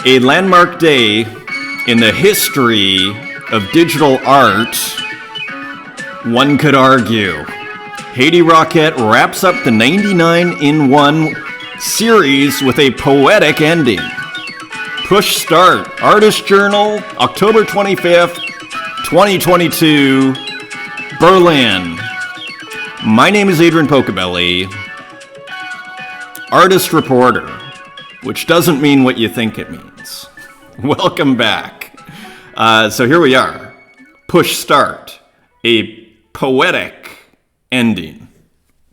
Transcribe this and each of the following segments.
A landmark day in the history of digital art, one could argue. Haiti Rocket wraps up the 99 in 1 series with a poetic ending. Push start, Artist Journal, October 25th, 2022, Berlin. My name is Adrian Pocobelli, artist reporter, which doesn't mean what you think it means. Welcome back. So here we are. Push start, a poetic ending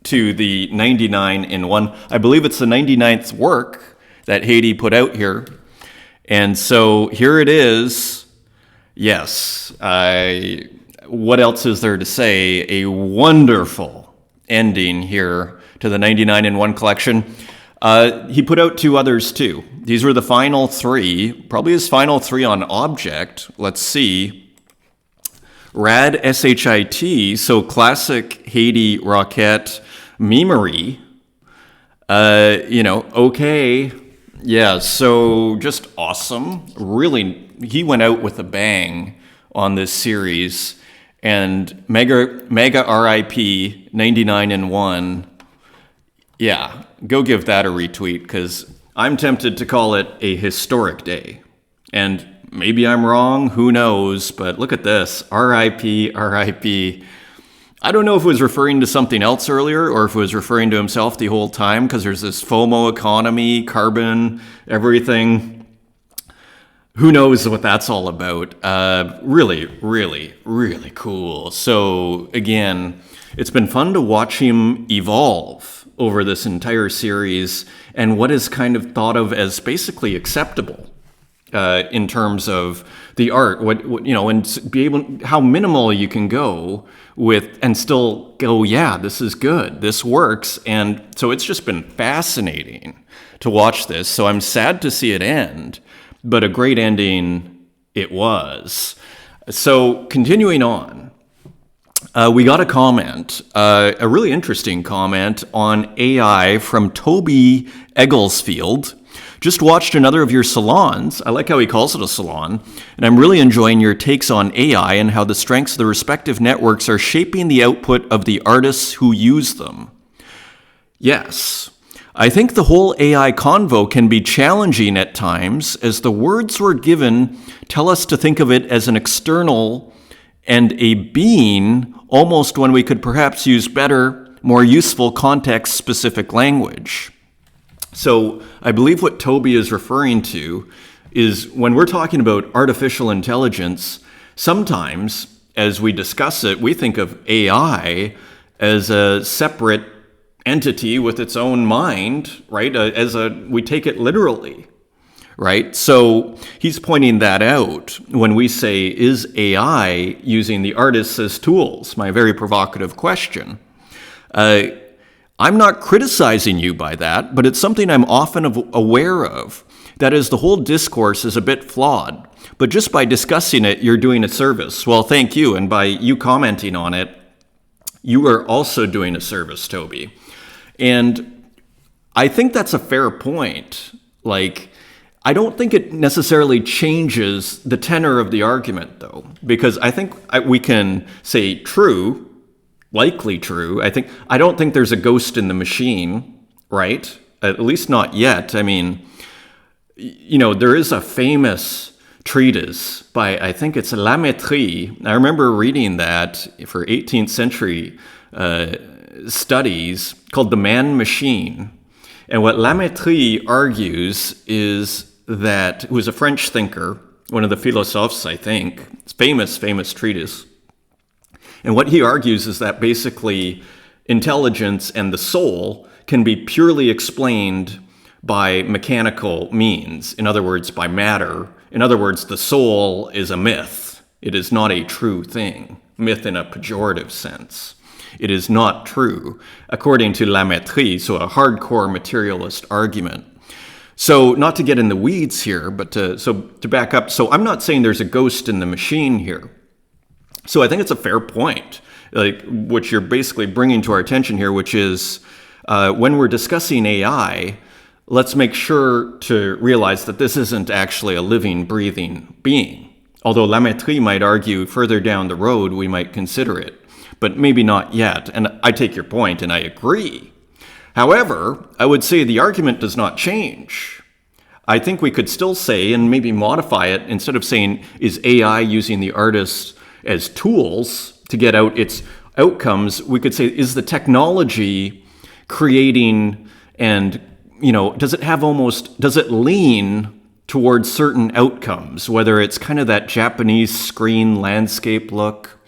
to the 99 in 1. I believe it's the 99th work that Haiti put out here. And so here it is. Yes, what else is there to say? A wonderful ending here to the 99 in 1 collection. He put out 2 others too. These were the final 3, probably his final 3 on Object. Let's see. Rad SHIT, so classic Haiti Rocket memery. Okay. Yeah, so just awesome. Really, he went out with a bang on this series. And mega RIP 99 in 1. Yeah, go give that a retweet, because I'm tempted to call it a historic day. And maybe I'm wrong, who knows, but look at this, RIP, RIP. I don't know if it was referring to something else earlier or if it was referring to himself the whole time, because there's this FOMO economy, carbon, everything. Who knows what that's all about. Really, really, really cool. So again, it's been fun to watch him evolve over this entire series and what is kind of thought of as basically acceptable in terms of the art, and be able, how minimal you can go with and still go, yeah, this is good, this works. And so it's just been fascinating to watch this. So I'm sad to see it end, but a great ending it was. So continuing on, we got a comment, a really interesting comment on AI from Toby Egglesfield. Just watched another of your salons. I like how he calls it a salon. And I'm really enjoying your takes on AI and how the strengths of the respective networks are shaping the output of the artists who use them. Yes, I think the whole AI convo can be challenging at times, as the words we're given tell us to think of it as an external and a being, almost when we could perhaps use better, more useful context-specific language. So I believe what Toby is referring to is when we're talking about artificial intelligence, sometimes as we discuss it, we think of AI as a separate entity with its own mind, right? We take it literally, right? So he's pointing that out when we say, is AI using the artists as tools? My very provocative question. I'm not criticizing you by that, but it's something I'm often aware of. That is, the whole discourse is a bit flawed, but just by discussing it, you're doing a service. Well, thank you, and by you commenting on it, you are also doing a service, Toby. And I think that's a fair point. I don't think it necessarily changes the tenor of the argument, though, because I think we can say true, likely true. I don't think there's a ghost in the machine, right? At least not yet. I mean, there is a famous treatise by, I think it's La Métrie. I remember reading that for 18th century studies called The Man-Machine. And what La Métrie argues is that, who was a French thinker, one of the philosophes, I think, it's famous treatise. And what he argues is that basically intelligence and the soul can be purely explained by mechanical means. In other words, by matter. In other words, the soul is a myth. It is not a true thing. Myth in a pejorative sense. It is not true, according to La Métrie, so a hardcore materialist argument. So not to get in the weeds here, but to back up. So I'm not saying there's a ghost in the machine here. So I think it's a fair point, which you're basically bringing to our attention here, which is when we're discussing AI, let's make sure to realize that this isn't actually a living, breathing being. Although La Mettrie might argue further down the road we might consider it, but maybe not yet. And I take your point and I agree. However, I would say the argument does not change. I think we could still say, and maybe modify it, instead of saying, is AI using the artists as tools to get out its outcomes, we could say, is the technology creating and, does it lean towards certain outcomes, whether it's kind of that Japanese screen landscape look,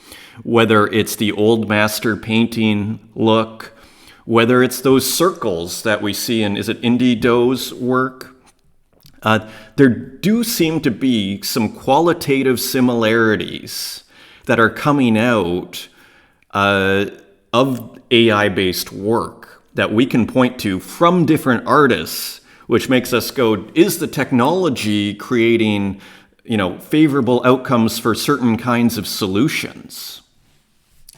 whether it's the old master painting look, whether it's those circles that we see in, is it Indy Doe's work? There do seem to be some qualitative similarities that are coming out of AI-based work that we can point to from different artists, which makes us go, is the technology creating, favorable outcomes for certain kinds of solutions?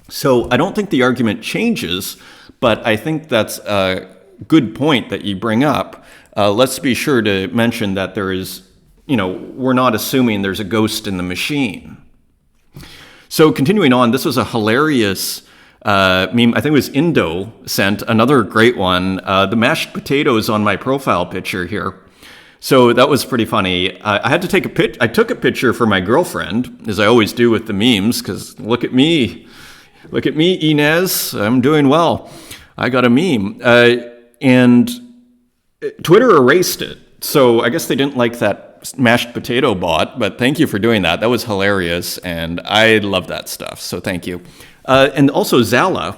So I don't think the argument changes, but I think that's a good point that you bring up. Let's be sure to mention that there is, we're not assuming there's a ghost in the machine. So continuing on, this was a hilarious meme. I think it was Indo sent another great one. The mashed potatoes on my profile picture here. So that was pretty funny. I had to take I took a picture for my girlfriend, as I always do with the memes, because look at me, Inez. I'm doing well. I got a meme, and Twitter erased it. So I guess they didn't like that mashed potato bot, but thank you for doing that. That was hilarious, and I love that stuff, so thank you. And also Zala.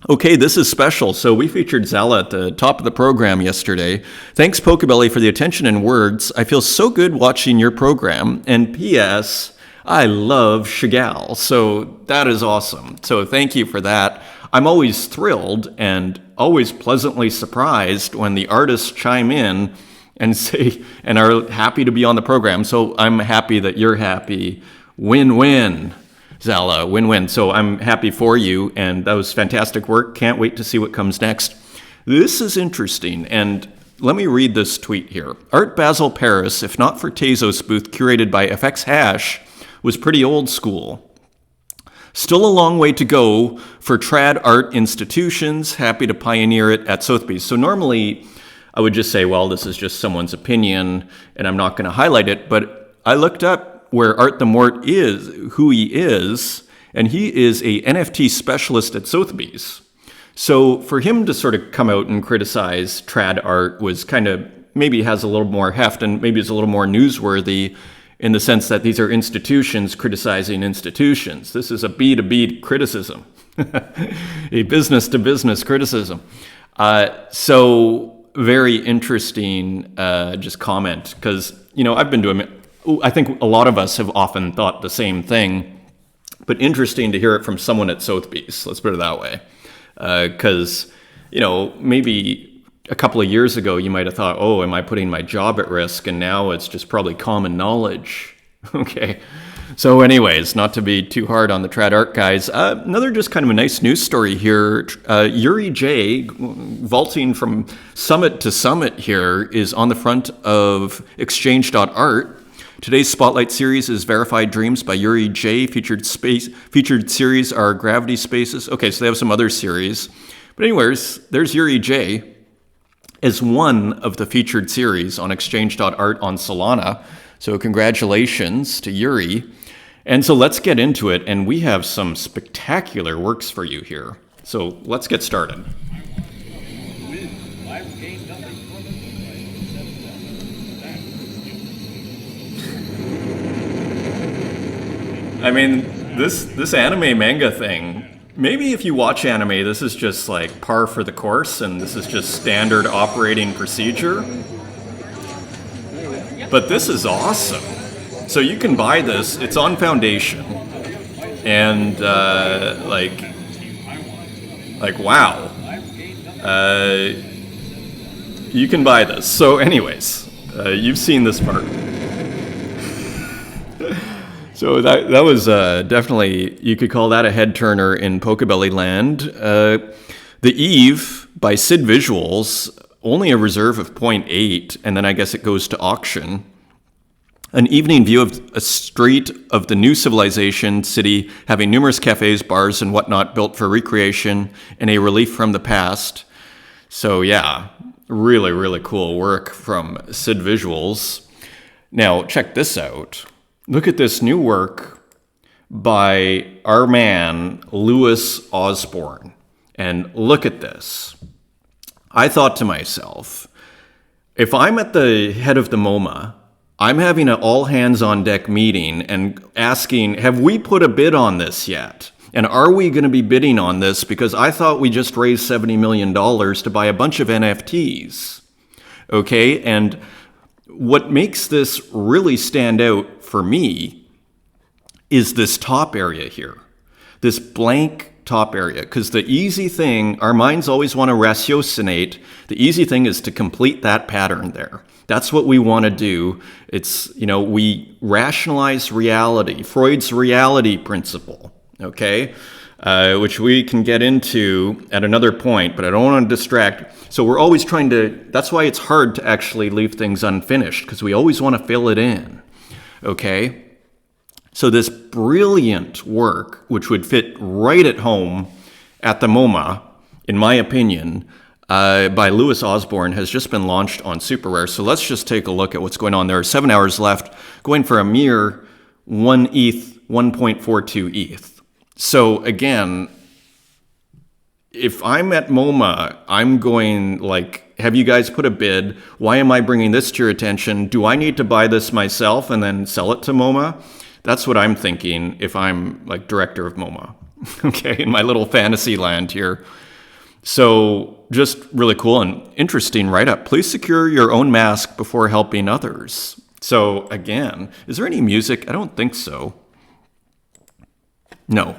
Okay, this is special. So we featured Zala at the top of the program yesterday. Thanks, Pocobelli, for the attention and words. I feel so good watching your program. And P.S., I love Chagall. So that is awesome. So thank you for that. I'm always thrilled and always pleasantly surprised when the artists chime in and say, and are happy to be on the program. So I'm happy that you're happy. Win-win. Zala, win-win. So I'm happy for you, and that was fantastic work. Can't wait to see what comes next. This is interesting, and let me read this tweet here. Art Basel Paris, if not for Tezos booth curated by FX Hash, was pretty old school. Still a long way to go for trad art institutions. Happy to pioneer it at Sotheby's. So normally I would just say, well, this is just someone's opinion, and I'm not going to highlight it, but I looked up where Art the Mort is, who he is, and he is a NFT specialist at Sotheby's. So for him to sort of come out and criticize trad art was kind of, maybe has a little more heft and maybe is a little more newsworthy in the sense that these are institutions criticizing institutions. This is a B2B criticism, a business-to-business criticism. So very interesting just comment, because, I've been doing, I think a lot of us have often thought the same thing, but interesting to hear it from someone at Sotheby's, let's put it that way. Because, maybe a couple of years ago, you might have thought, oh, am I putting my job at risk? And now it's just probably common knowledge. Okay. So anyways, not to be too hard on the trad art guys, another just kind of a nice news story here. Yuri J, vaulting from summit to summit here, is on the front of exchange.art. Today's Spotlight series is Verified Dreams by Yuri J. Featured series are Gravity Spaces. Okay, so they have some other series. But anyways, there's Yuri J. as one of the featured series on exchange.art on Solana. So congratulations to Yuri. And so let's get into it. And we have some spectacular works for you here. So let's get started. I mean, this anime manga thing, maybe if you watch anime, this is just like par for the course, and this is just standard operating procedure. But this is awesome. So you can buy this. It's on Foundation. And, wow. You can buy this. So anyways, you've seen this part. So that was definitely, you could call that a head turner in Pocobelli land. The Eve by Sid Visuals, only a reserve of 0.8, and then I guess it goes to auction. An evening view of a street of the new civilization city, having numerous cafes, bars, and whatnot built for recreation and a relief from the past. So yeah, really, really cool work from Sid Visuals. Now, check this out. Look at this new work by our man, Louis Osborne. And look at this. I thought to myself, if I'm at the head of the MoMA, I'm having an all-hands-on-deck meeting and asking, have we put a bid on this yet? And are we going to be bidding on this? Because I thought we just raised $70 million to buy a bunch of NFTs. Okay, and what makes this really stand out for me is this top area here, this blank top area. Because the easy thing, our minds always want to ratiocinate. The easy thing is to complete that pattern there. That's what we want to do. It's, we rationalize reality, Freud's reality principle, okay? Which we can get into at another point, but I don't want to distract. So we're always trying to, that's why it's hard to actually leave things unfinished, because we always want to fill it in, okay? So this brilliant work, which would fit right at home at the MoMA, in my opinion, by Louis Osborne, has just been launched on Super Rare. So let's just take a look at what's going on. There are 7 hours left, going for a mere 1 ETH, 1.42 ETH. So again, if I'm at MoMA, I'm going like, have you guys put a bid? Why am I bringing this to your attention? Do I need to buy this myself and then sell it to MoMA? That's what I'm thinking if I'm like director of MoMA, okay, in my little fantasy land here. So just really cool and interesting write-up. Please secure your own mask before helping others. So again, is there any music? I don't think so. No.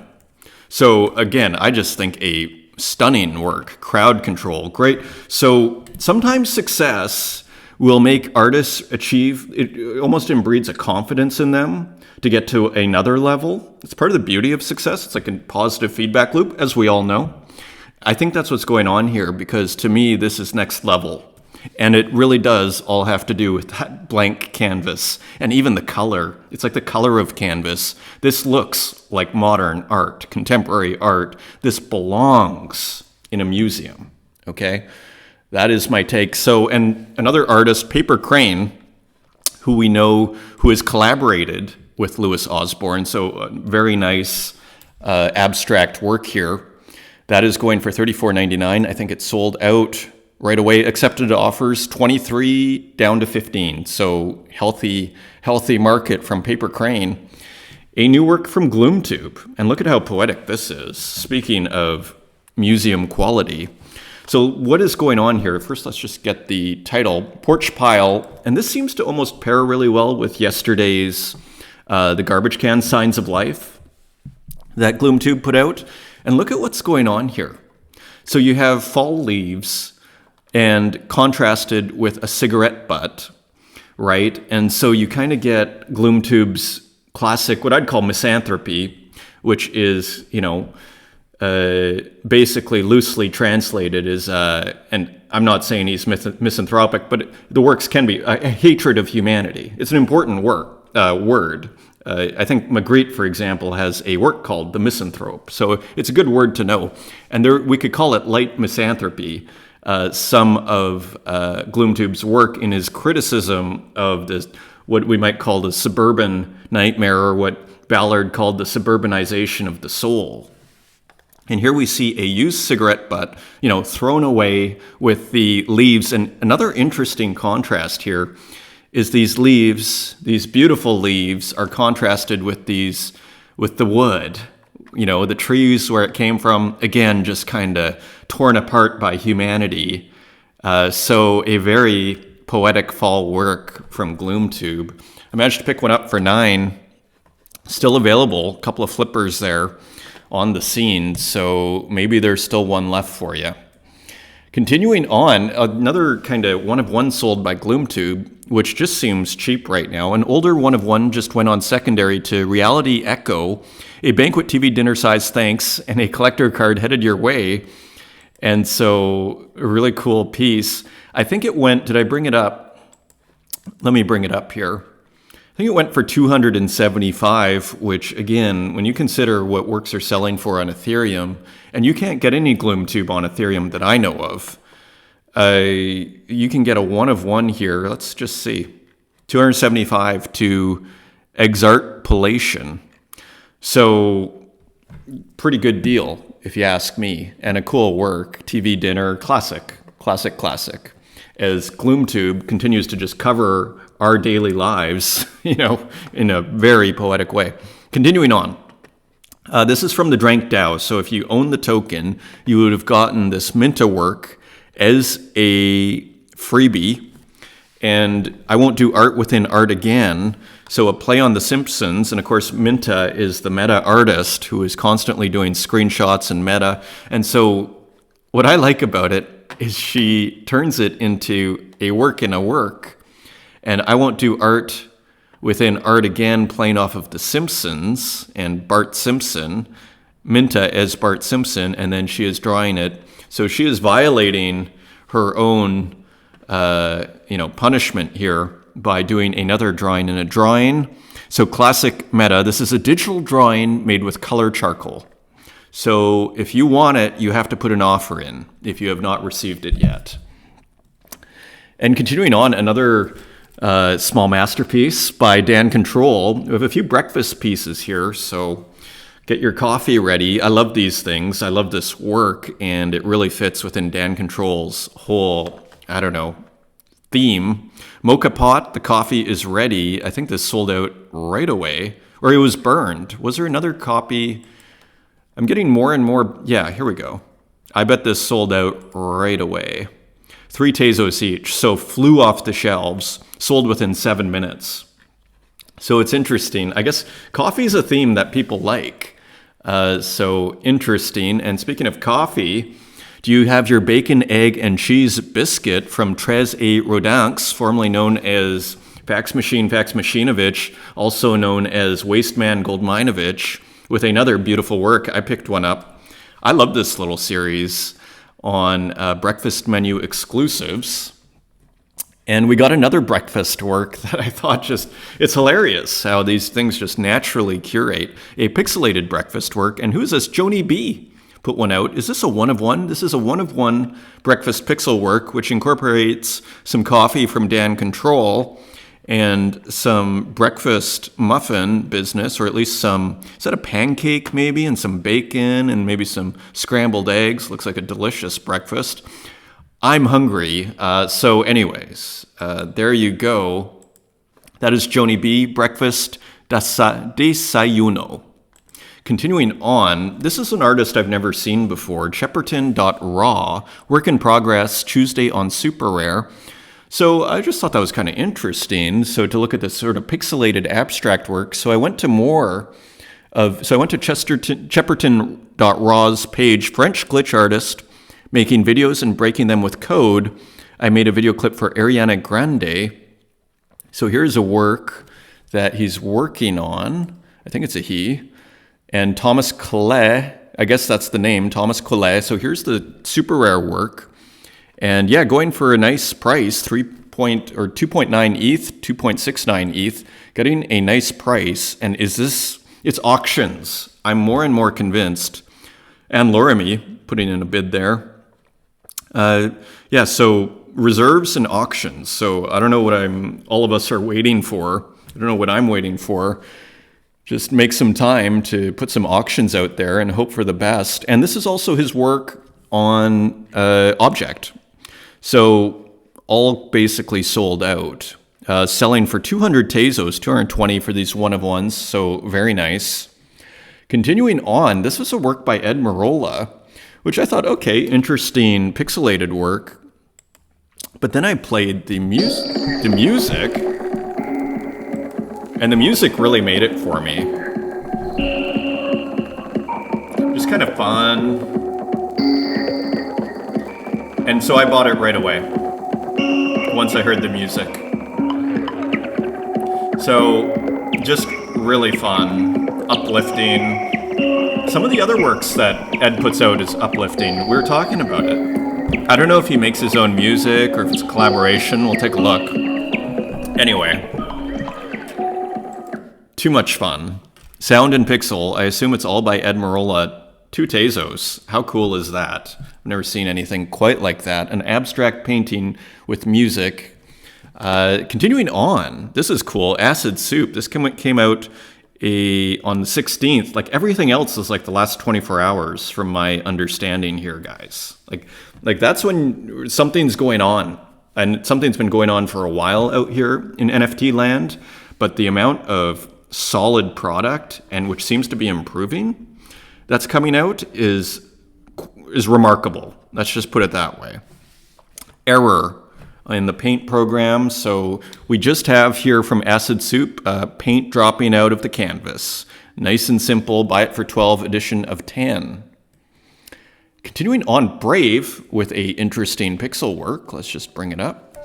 So again, I just think a stunning work, crowd control, great. So sometimes success will make artists achieve, it almost inbreeds a confidence in them to get to another level. It's part of the beauty of success. It's like a positive feedback loop, as we all know. I think that's what's going on here, because to me, this is next level. And it really does all have to do with that blank canvas and even the color. It's like the color of canvas. This looks like modern art, contemporary art. This belongs in a museum, okay? That is my take. So, and another artist, Paper Crane, who we know, who has collaborated with Louis Osborne. So very nice abstract work here. That is going for $34.99. I think it sold out right away. Accepted offers 23 down to 15. So healthy market from Paper Crane. A new work from Gloomtube. And look at how poetic this is. Speaking of museum quality. So what is going on here? First, let's just get the title, Porch Pile. And this seems to almost pair really well with yesterday's The Garbage Can Signs of Life that Gloomtube put out. And look at what's going on here. So you have fall leaves and contrasted with a cigarette butt, right? And so you kind of get Gloomtube's classic, what I'd call misanthropy, which is, basically loosely translated is, and I'm not saying he's misanthropic, but the works can be a hatred of humanity. It's an important word. I think Magritte, for example, has a work called The Misanthrope. So it's a good word to know. And we could call it light misanthropy, some of Gloomtube's work in his criticism of this, what we might call the suburban nightmare, or what Ballard called the suburbanization of the soul. And here we see a used cigarette butt, thrown away with the leaves. And another interesting contrast here is these leaves, these beautiful leaves, are contrasted with the wood, the trees where it came from, again, just kind of torn apart by humanity. So a very poetic fall work from Gloomtube. I managed to pick one up for $9, still available, a couple of flippers there on the scene, so maybe there's still one left for you. Continuing on, another kind of one-of-one sold by Gloomtube, which just seems cheap right now. An older one-of-one just went on secondary to Reality Echo, a banquet TV dinner size thanks, and a collector card headed your way. And so, a really cool piece. I think it went, did I bring it up? Let me bring it up here. I think it went for 275, which again, when you consider what works are selling for on Ethereum, and you can't get any Gloomtube on Ethereum that I know of, you can get a one of one here. Let's just see. 275 to Exartpolation. So pretty good deal, if you ask me, and a cool work. TV dinner, classic. As Gloomtube continues to just cover our daily lives, in a very poetic way. Continuing on. This is from the Drank DAO. So if you own the token, you would have gotten this Minta work as a freebie. And I won't do art within art again. So a play on The Simpsons. And of course, Minta is the meta artist who is constantly doing screenshots and meta. And so what I like about it is she turns it into a work in a work. And I won't do art within art again, playing off of The Simpsons and Bart Simpson, Minta as Bart Simpson, and then she is drawing it. So she is violating her own punishment here by doing another drawing in a drawing. So classic meta, this is a digital drawing made with color charcoal. So if you want it, you have to put an offer in if you have not received it yet. And continuing on, another small masterpiece by Dan Control. We have a few breakfast pieces here, so get your coffee ready. I love these things. I love this work, and it really fits within Dan Control's whole, theme. Mocha pot, the coffee is ready. I think this sold out right away, or it was burned. Was there another copy? I'm getting more and more. Yeah, here we go. I bet this sold out right away. 3 Tezos each, so flew off the shelves, sold within 7 minutes. So it's interesting. I guess coffee is a theme that people like. So interesting. And speaking of coffee, do you have your bacon, egg, and cheese biscuit from Tres et Rodinx, formerly known as Fax Machinovich, also known as Wasteman Goldminovich, with another beautiful work? I picked one up. I love this little series on breakfast menu exclusives. And we got another breakfast work that I thought it's hilarious how these things just naturally curate. A pixelated breakfast work. And who's this? Joni B put one out. Is this a one of one? This is a one of one breakfast pixel work, which incorporates some coffee from Dan Control and some breakfast muffin business, or at least is that a pancake maybe, and some bacon and maybe some scrambled eggs. Looks like a delicious breakfast. I'm hungry. So anyways, there you go. That is Joni B, Breakfast Desayuno. Continuing on, this is an artist I've never seen before, Shepperton.raw, work in progress, Tuesday on Super Rare. So I just thought that was kind of interesting. So to look at this sort of pixelated abstract work. So I went to Shepperton.raw's page, French glitch artist, making videos and breaking them with code. I made a video clip for Ariana Grande. So here's a work that he's working on. I think it's a he. And Thomas Collet, I guess that's the name, Thomas Collet. So here's the super rare work. And yeah, going for a nice price, 2.9 ETH, 2.69 ETH, getting a nice price. And it's auctions. I'm more and more convinced. And Loremy putting in a bid there. So reserves and auctions. So I don't know what all of us are waiting for. I don't know what I'm waiting for. Just make some time to put some auctions out there and hope for the best. And this is also his work on Object. So all basically sold out. Selling for 200 Tezos, 220 for these one-of-ones. So very nice. Continuing on, this was a work by Ed Marola, which I thought, okay, interesting pixelated work. But then I played the music, and the music really made it for me. Just kind of fun. And so I bought it right away, once I heard the music. So just really fun, uplifting. Some of the other works that Ed puts out is uplifting. We were talking about it. I don't know if he makes his own music or if it's a collaboration. We'll take a look. Anyway, too much fun. Sound and Pixel, I assume it's all by Ed Marola. 2 Tezos. How cool is that? I've never seen anything quite like that. An abstract painting with music. Continuing on, this is cool. Acid Soup. This came out on the 16th. Like everything else is like the last 24 hours from my understanding here, guys. Like that's when something's going on. And something's been going on for a while out here in NFT land. But the amount of solid product, and which seems to be improving, that's coming out is remarkable. Let's just put it that way. Error in the paint program. So we just have here from Acid Soup, paint dropping out of the canvas. Nice and simple, buy it for 12, edition of 10. Continuing on, Brave with a interesting pixel work. Let's just bring it up.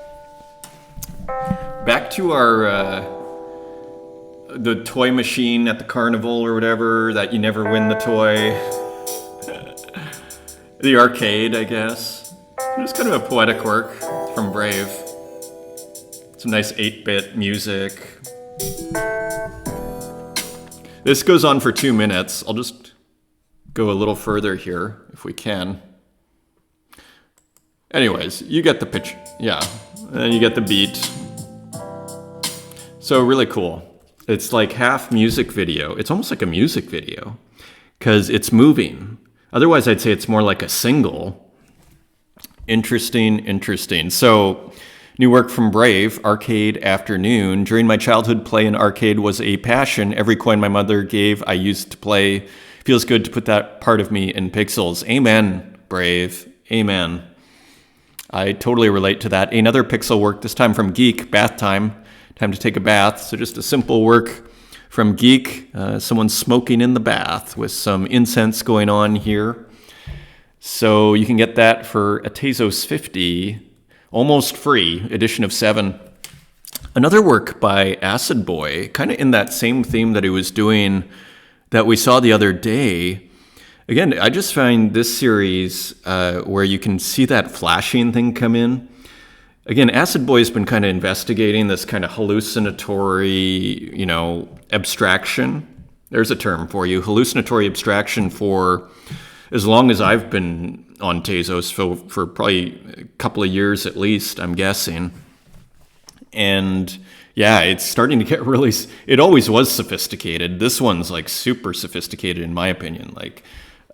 Back to our the toy machine at the carnival or whatever, that you never win the toy. The arcade, I guess. It's kind of a poetic work from Brave. Some nice 8-bit music. This goes on for 2 minutes. I'll just go a little further here if we can. Anyways, you get the picture. Yeah, and you get the beat. So really cool. It's like half music video. It's almost like a music video because it's moving. Otherwise, I'd say it's more like a single. Interesting. So, new work from Brave, Arcade Afternoon. During my childhood, play in arcade was a passion. Every coin my mother gave, I used to play. Feels good to put that part of me in pixels. Amen, Brave. Amen. I totally relate to that. Another pixel work, this time from Geek, Bath Time. Time to take a bath. So just a simple work from Geek. Someone smoking in the bath with some incense going on here. So you can get that for a Tezos 50, almost free, edition of 7. Another work by Acid Boy, kind of in that same theme that he was doing that we saw the other day. Again, I just find this series where you can see that flashing thing come in. Again, Acid Boy's been kind of investigating this kind of hallucinatory, abstraction. There's a term for you. Hallucinatory abstraction for as long as I've been on Tezos, for probably a couple of years at least, I'm guessing. And yeah, it's starting to get really, it always was sophisticated. This one's like super sophisticated in my opinion. Like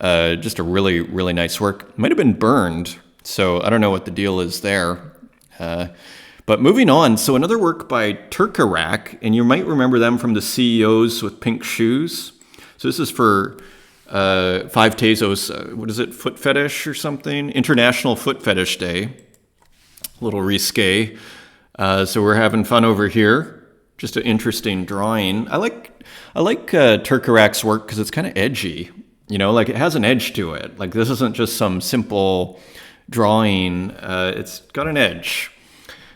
just a really, really nice work. Might have been burned, so I don't know what the deal is there. But moving on, so another work by Turkarak, and you might remember them from the CEOs with pink shoes. So this is for 5 Tezos, what is it, Foot Fetish or something? International Foot Fetish Day. A little risque. So we're having fun over here. Just an interesting drawing. I like Turkarak's work because it's kind of edgy. Like it has an edge to it. Like this isn't just some simple drawing, it's got an edge.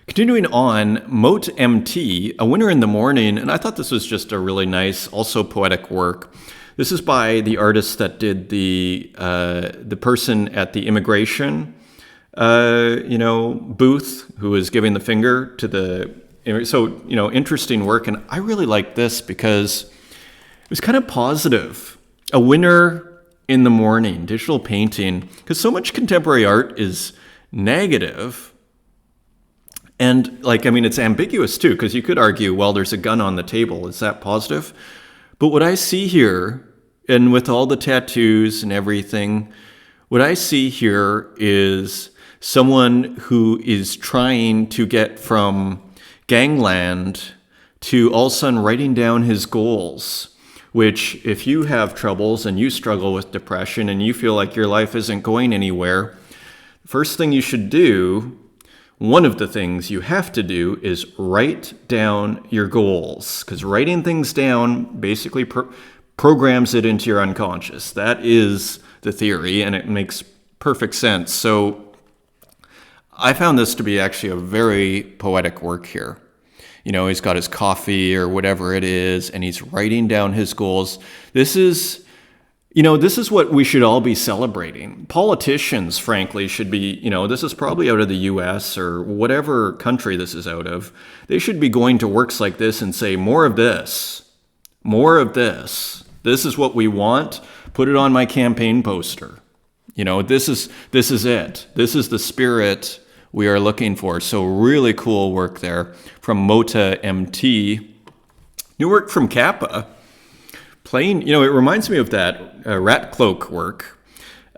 Continuing on, Moat MT, A Winter in the Morning, and I thought this was just a really nice, also poetic work. This is by the artist that did the person at the immigration, booth who was giving the finger to the. So interesting work, and I really like this because it was kind of positive. A winter in the morning, digital painting, because so much contemporary art is negative. And it's ambiguous too, because you could argue, well, there's a gun on the table. Is that positive? But what I see here, and with all the tattoos and everything, what I see here is someone who is trying to get from gangland to all of a sudden writing down his goals. Which, if you have troubles and you struggle with depression and you feel like your life isn't going anywhere, the first thing you should do, one of the things you have to do, is write down your goals. Because writing things down basically programs it into your unconscious. That is the theory, and it makes perfect sense. So I found this to be actually a very poetic work here. He's got his coffee or whatever it is, and he's writing down his goals. This is, This is what we should all be celebrating. Politicians, frankly, should be, this is probably out of the US or whatever country this is out of. They should be going to works like this and say, more of this, more of this. This is what we want. Put it on my campaign poster. This is it. This is the spirit we are looking for. So really cool work there from Mota MT. New work from Kappa. Plain, it reminds me of that rat cloak work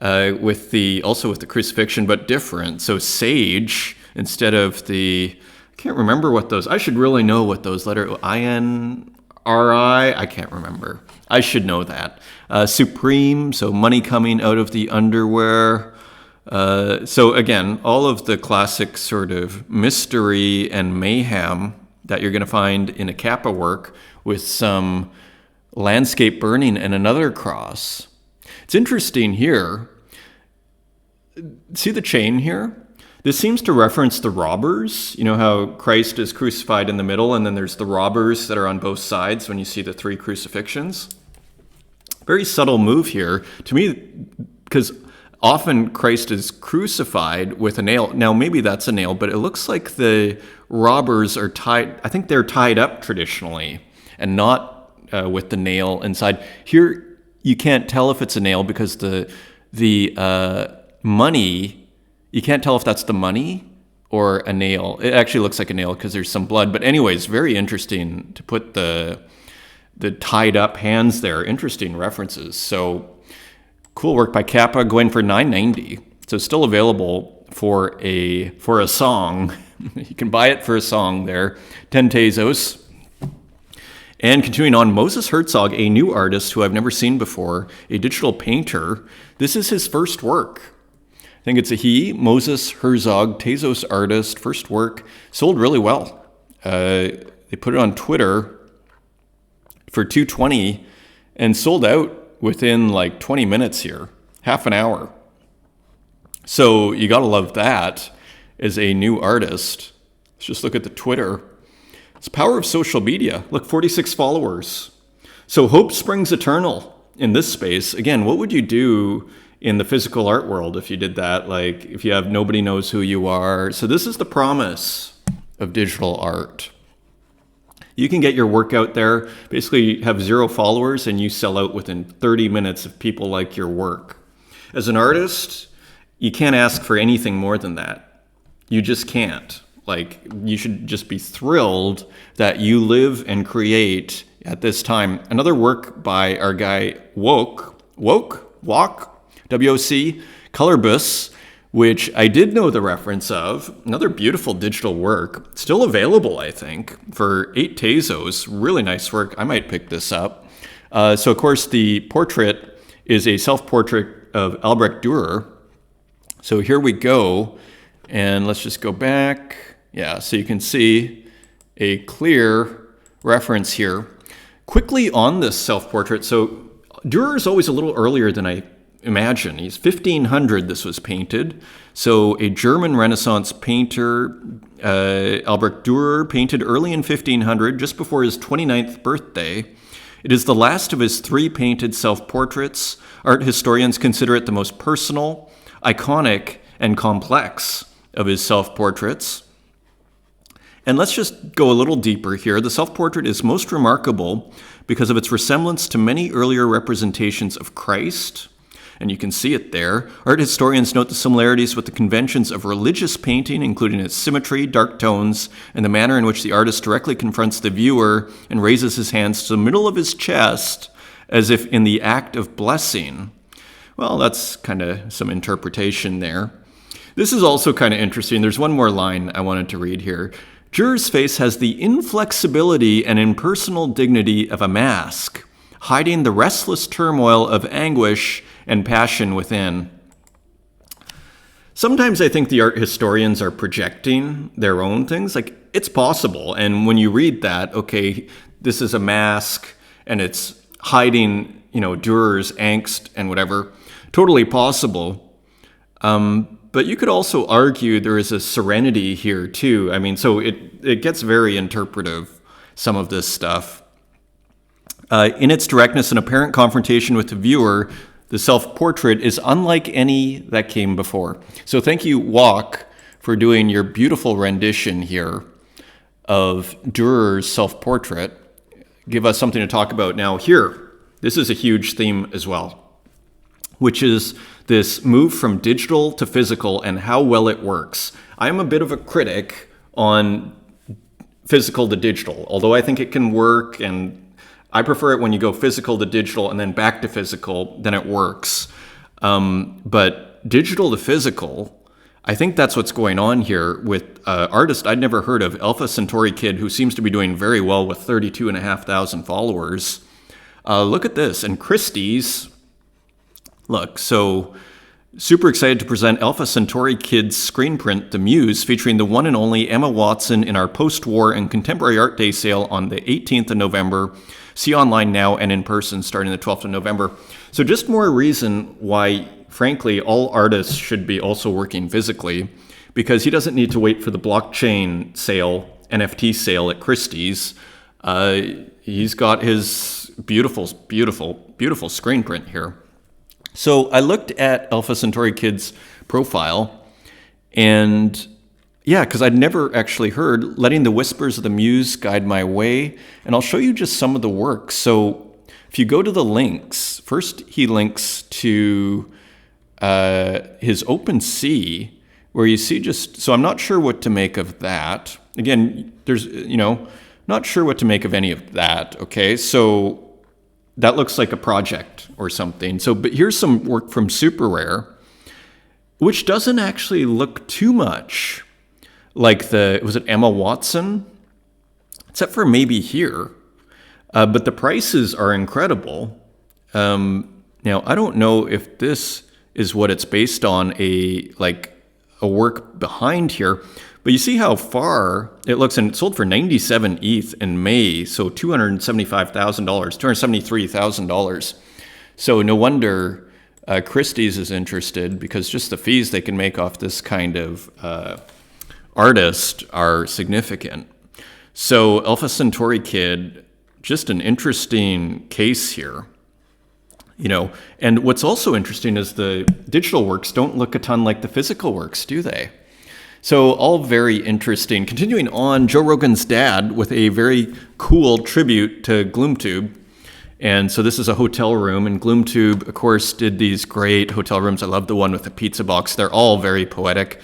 with the crucifixion, but different. So sage instead of I can't remember what those. I should really know what those letters. INRI. I can't remember. I should know that. Supreme. So money coming out of the underwear. So again, all of the classic sort of mystery and mayhem that you're going to find in a Kappa work with some landscape burning and another cross. It's interesting here. See the chain here? This seems to reference the robbers. You know how Christ is crucified in the middle and then there's the robbers that are on both sides when you see the three crucifixions. Very subtle move here to me, because often Christ is crucified with a nail. Now, maybe that's a nail, but it looks like the robbers are tied. I think they're tied up traditionally and not with the nail inside. Here, you can't tell if it's a nail because the money, you can't tell if that's the money or a nail. It actually looks like a nail because there's some blood. But anyways, very interesting to put the tied up hands there. Interesting references. So cool work by Kappa, going for $9.90. So still available for a song. You can buy it for a song there. 10 Tezos. And continuing on, Moses Herzog, a new artist who I've never seen before, a digital painter. This is his first work. I think it's a he, Moses Herzog, Tezos artist, first work. Sold really well. They put it on Twitter for $220 and sold out within like 20 minutes here, half an hour. So you got to love that as a new artist. Let's just look at the Twitter. It's power of social media. Look, 46 followers. So hope springs eternal in this space. Again, what would you do in the physical art world if you did that? Like if you have nobody knows who you are. So this is the promise of digital art. You can get your work out there, basically have 0 followers, and you sell out within 30 minutes if people like your work. As an artist, you can't ask for anything more than that. You just can't. Like, you should just be thrilled that you live and create at this time. Another work by our guy Walk, W-O-C, Colorbus, which I did know the reference of. Another beautiful digital work. Still available, I think, for 8 Tezos. Really nice work. I might pick this up. So, of course, the portrait is a self-portrait of Albrecht Dürer. So here we go. And let's just go back. Yeah, so you can see a clear reference here. Quickly on this self-portrait, so Dürer is always a little earlier than I imagine. He's 1500 this was painted. So a German Renaissance painter, Albrecht Dürer, painted early in 1500, just before his 29th birthday. It is the last of his 3 painted self-portraits. Art historians consider it the most personal, iconic, and complex of his self-portraits. And let's just go a little deeper here. The self-portrait is most remarkable because of its resemblance to many earlier representations of Christ. And you can see it there. Art historians note the similarities with the conventions of religious painting, including its symmetry, dark tones, and the manner in which the artist directly confronts the viewer and raises his hands to the middle of his chest as if in the act of blessing. Well, that's kind of some interpretation there. This is also kind of interesting. There's one more line I wanted to read here. Dürer's face has the inflexibility and impersonal dignity of a mask, hiding the restless turmoil of anguish and passion within. Sometimes I think the art historians are projecting their own things. Like, it's possible. And when you read that, okay, this is a mask and it's hiding, Dürer's angst and whatever. Totally possible. But you could also argue there is a serenity here too. I mean, so it gets very interpretive, some of this stuff. In its directness and apparent confrontation with the viewer, the self-portrait is unlike any that came before. So thank you, Walk, for doing your beautiful rendition here of Durer's self-portrait. Give us something to talk about now. Here, this is a huge theme as well, which is this move from digital to physical and how well it works. I'm a bit of a critic on physical to digital, although I think it can work, and I prefer it when you go physical to digital and then back to physical, then it works. But digital to physical, I think that's what's going on here with artist I'd never heard of, Alpha Centauri Kid, who seems to be doing very well with 32,500 followers. Look at this, and Christie's, look, so super excited to present Alpha Centauri Kid's screen print, The Muse, featuring the one and only Emma Watson in our post-war and contemporary art day sale on the 18th of November. See online now and in person starting the 12th of November. So just more reason why, frankly, all artists should be also working physically, because he doesn't need to wait for the blockchain sale, NFT sale at Christie's. He's got his beautiful, beautiful, beautiful screen print here. So I looked at Alpha Centauri Kid's profile, and yeah, because I'd never actually heard Letting the Whispers of the Muse Guide My Way, and I'll show you just some of the work. So if you go to the links, first he links to his OpenSea, where you see just, so I'm not sure what to make of that. Again, there's, not sure what to make of any of that, okay? So that looks like a project or something. So, but here's some work from Super Rare, which doesn't actually look too much like was it Emma Watson? Except for maybe here. But the prices are incredible. Now, I don't know if this is what it's based on, a work behind here, but you see how far it looks, and it sold for 97 ETH in May, so $275,000, $273,000. So no wonder Christie's is interested, because just the fees they can make off this kind of artist are significant. So Alpha Centauri Kid, just an interesting case here. And what's also interesting is the digital works don't look a ton like the physical works, do they? So all very interesting. Continuing on, Joe Rogan's dad with a very cool tribute to GloomTube. And so this is a hotel room, and GloomTube, of course, did these great hotel rooms. I love the one with the pizza box. They're all very poetic.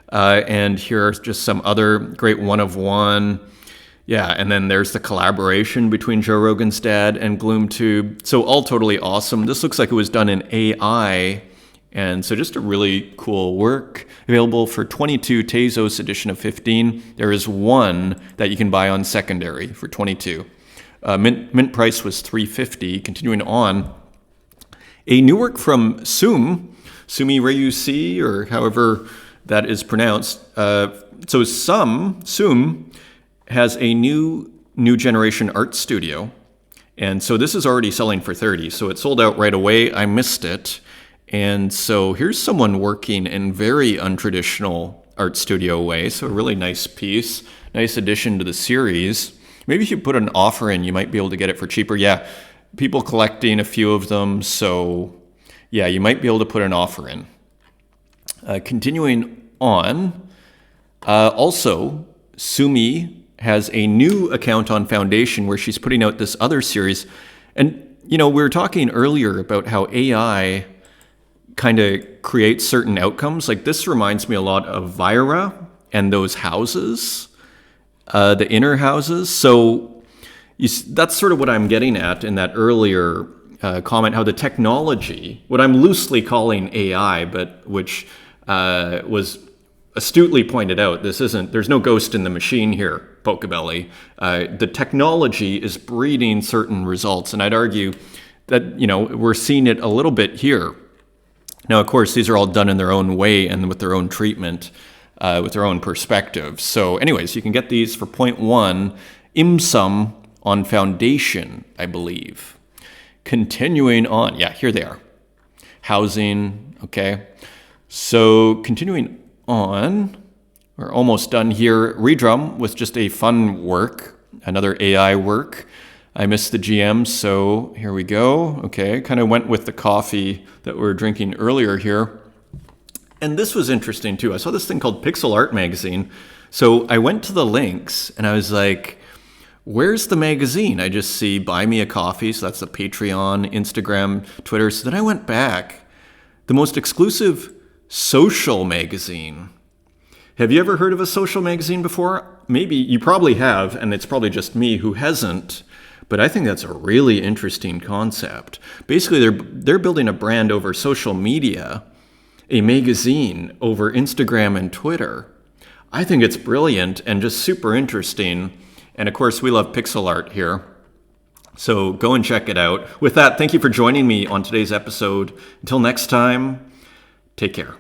And here are just some other great one-of-one. Yeah, and then there's the collaboration between Joe Rogan's dad and GloomTube. So all totally awesome. This looks like it was done in AI. And so just a really cool work. Available for 22 Tezos edition of 15. There is one that you can buy on secondary for 22. Mint price was $350. Continuing on, a new work from Sumi Rayusi, or however that is pronounced. So Sum has a new generation art studio, and so this is already selling for $30. So it sold out right away. I missed it, and so here's someone working in very untraditional art studio way. So a really nice piece, nice addition to the series. Maybe if you put an offer in, you might be able to get it for cheaper. Yeah, people collecting a few of them, so yeah, you might be able to put an offer in. Continuing on, also, Sumi has a new account on Foundation where she's putting out this other series. And, we were talking earlier about how AI kind of creates certain outcomes. Like this reminds me a lot of Vira and those houses, the inner houses. So that's sort of what I'm getting at in that earlier comment, how the technology, what I'm loosely calling AI, but which was astutely pointed out, there's no ghost in the machine here, Pocobelli. The technology is breeding certain results, and I'd argue that, we're seeing it a little bit here. Now, of course, these are all done in their own way and with their own treatment, with their own perspective. So anyways, you can get these for 0.1 IMSUM on Foundation, I believe. Continuing on, yeah, here they are. Housing, okay. So continuing on, we're almost done here. Redrum with just a fun work, another AI work. I missed the GM, so here we go. Okay, kind of went with the coffee that we were drinking earlier here. And this was interesting too. I saw this thing called Pixel Art Magazine. So I went to the links and I was like, where's the magazine? I just see Buy Me a Coffee. So that's the Patreon, Instagram, Twitter. So then I went back. The most exclusive social magazine. Have you ever heard of a social magazine before? Maybe you probably have, and it's probably just me who hasn't. But I think that's a really interesting concept. Basically, they're building a brand over social media, a magazine over Instagram and Twitter. I think it's brilliant and just super interesting. And of course, we love pixel art here. So go and check it out. With that, thank you for joining me on today's episode. Until next time, take care.